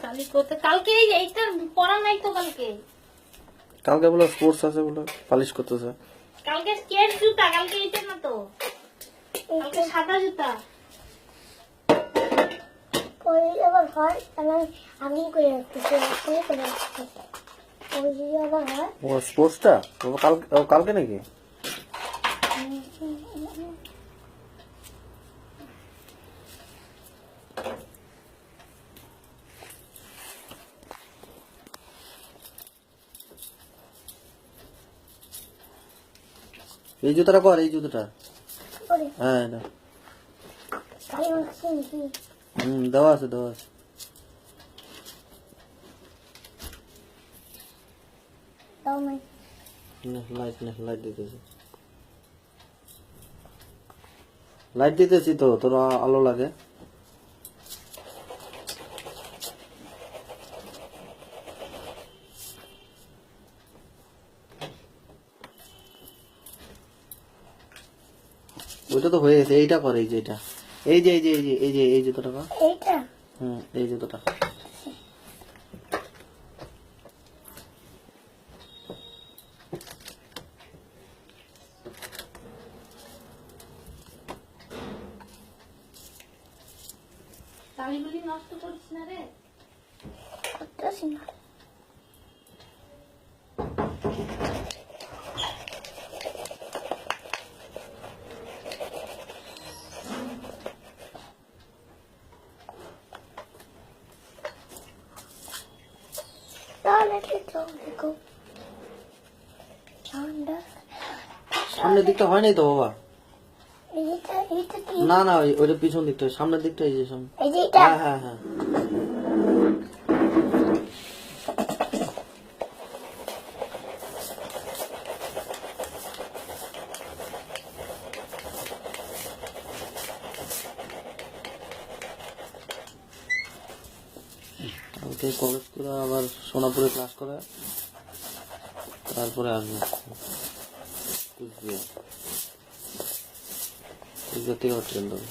খালি করতে কালকে এইটা পড়া নাই তো কালকে বলে স্পোর্টস আছে বলে পালিশ করতেছে। কালকে স্কেট জুতা, কালকে এটা না তো, কালকে সাদা জুতা। ওই আবার হয় তাহলে আমি করে রাখতেছি, আমি করে রাখতেছি। ওই যদি আবার হয় ও স্পোর্টসটা কালকে নাকি? এই জুতাটা কর, এই জুতাটা। করে হ্যাঁ না, তাই হচ্ছে নাকি? দেওয়া আছে দেওয়া আছে। তাও নাই লাইট দিতেছি, লাইট দিতেছি তো, তোর আলো লাগে। ওইটা তো হয়ে গেছে, এইটা কর, এই যে এটা, এই যে এই যে এই যে এই যে এই জুতোটা কর। এইটা এই জুতোটা। তালিগুলি নষ্ট করিস না রে। করতেছি না। তাহলে কি দেখো সামনের দিকটা হয় নাই তো বাবা। এইটা এইটা কি? না না, ওইটা পিছন দিকটা, সামনের দিকটা, এই যে সামনে। এই যে এটা হ্যাঁ হ্যাঁ হ্যাঁ। কালকে কলেজ করে আবার সোনাপুরে ক্লাস করে, তারপরে আসবো কুচবিহার থেকে ট্রেন ধরবো।